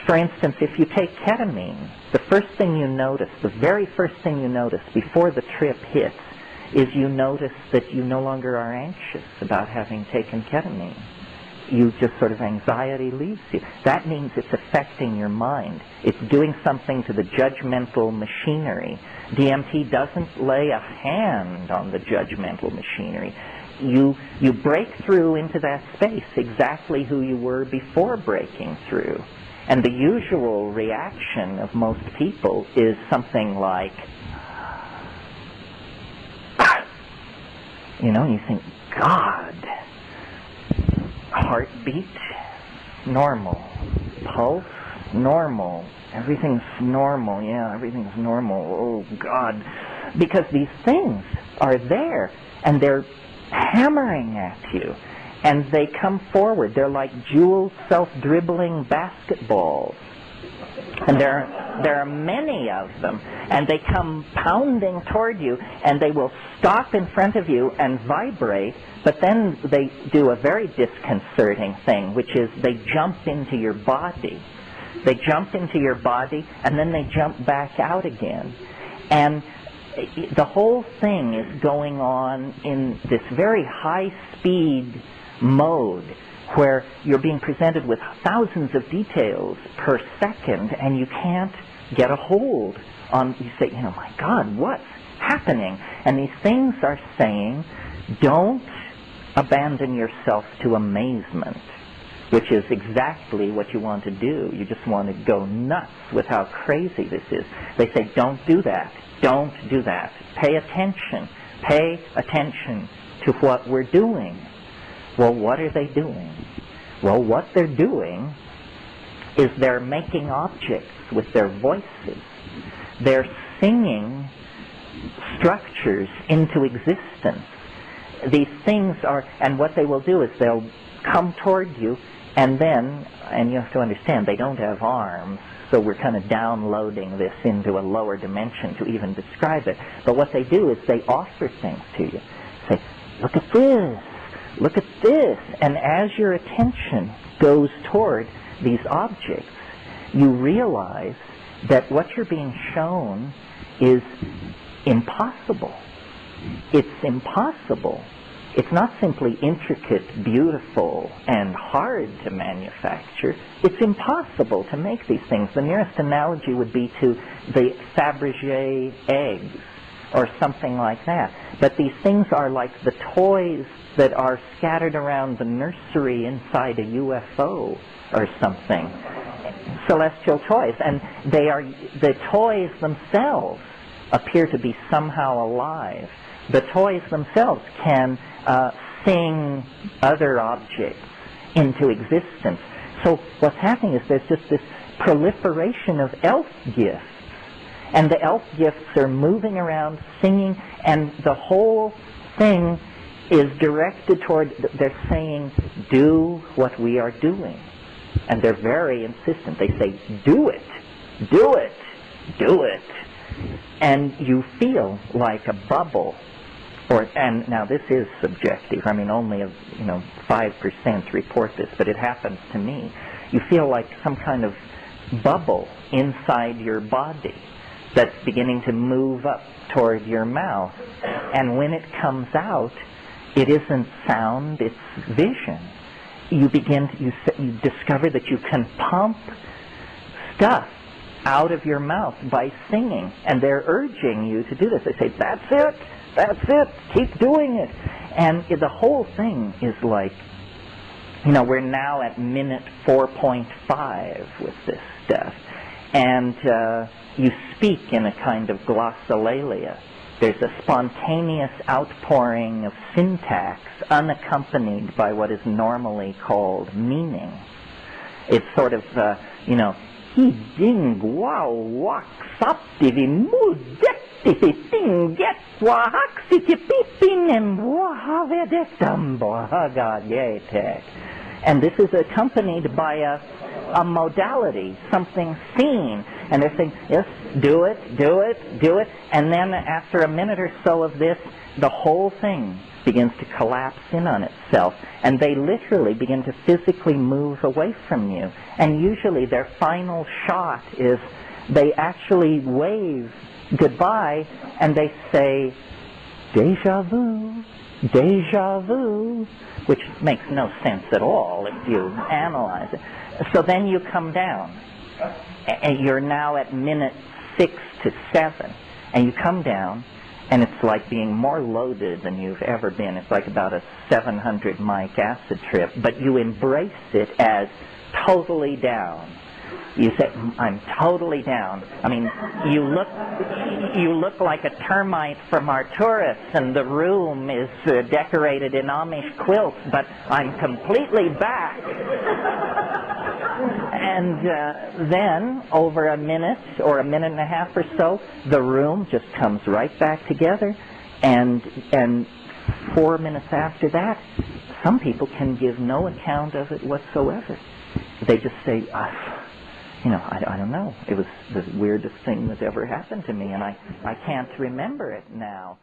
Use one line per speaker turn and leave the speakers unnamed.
for instance, if you take ketamine, the first thing you notice, the very first thing you notice before the trip hits, is you notice that you no longer are anxious about having taken ketamine. You just sort of, anxiety leaves you. That means it's affecting your mind. It's doing something to the judgmental machinery. DMT doesn't lay a hand on the judgmental machinery. You break through into that space exactly who you were before breaking through. And the usual reaction of most people is something like, you think, God, heartbeat, normal, pulse, normal, everything's normal, everything's normal, oh God. Because these things are there, and they're hammering at you, and they come forward. They're like jeweled, self-dribbling basketballs. And there are many of them, and they come pounding toward you, and they will stop in front of you and vibrate, but then they do a very disconcerting thing, which is they jump into your body. They jump into your body, and then they jump back out again. And the whole thing is going on in this very high-speed mode, where you're being presented with thousands of details per second, and you can't get a hold on, you say, my God, what's happening? And these things are saying, don't abandon yourself to amazement, which is exactly what you want to do. You just want to go nuts with how crazy this is. They say, don't do that. Don't do that. Pay attention. Pay attention to what we're doing. Well, what are they doing? Well, what they're doing is they're making objects with their voices. They're singing structures into existence. These things are, and what they will do is they'll come toward you, and then, and you have to understand, they don't have arms, so we're kind of downloading this into a lower dimension to even describe it. But what they do is they offer things to you. Say, look at this. Look at this. And as your attention goes toward these objects, you realize that what you're being shown is impossible. It's impossible. It's not simply intricate, beautiful, and hard to manufacture. It's impossible to make these things. The nearest analogy would be to the Fabergé eggs or something like that. But these things are like the toys that are scattered around the nursery inside a UFO or something. Celestial toys. And they are, the toys themselves appear to be somehow alive. The toys themselves can sing other objects into existence. So what's happening is there's just this proliferation of elf gifts. And the elf gifts are moving around, singing, and the whole thing is directed toward, they're saying, do what we are doing. And they're very insistent. They say, do it, do it, do it. And you feel like a bubble. And now this is subjective. I mean, only 5% report this, but it happens to me. You feel like some kind of bubble inside your body that's beginning to move up toward your mouth. And when it comes out, it isn't sound, it's vision. You discover that you can pump stuff out of your mouth by singing, and they're urging you to do this. They say, that's it, keep doing it. And the whole thing is like, we're now at minute 4.5 with this stuff. And you speak in a kind of glossolalia. There's a spontaneous outpouring of syntax unaccompanied by what is normally called meaning. It's sort of, he ding wow wak saptivi mudektivi tinget wahaksiti pipin and wahavedetambo hagad yetek. And this is accompanied by a modality, something seen. And they're saying, yes, do it, do it, do it. And then after a minute or so of this, the whole thing begins to collapse in on itself. And they literally begin to physically move away from you. And usually their final shot is they actually wave goodbye and they say, "Deja vu, deja vu," which makes no sense at all if you analyze it. So then you come down, and you're now at minute 6 to 7, and you come down, and it's like being more loaded than you've ever been. It's like about a 700 mic acid trip, but you embrace it as totally down. You say, "I'm totally down." I mean, you look like a termite from Arcturus, and the room is decorated in Amish quilts, but I'm completely back. And then, over a minute or a minute and a half or so, the room just comes right back together, and 4 minutes after that, some people can give no account of it whatsoever. They just say, I don't know. It was the weirdest thing that's ever happened to me, and I can't remember it now.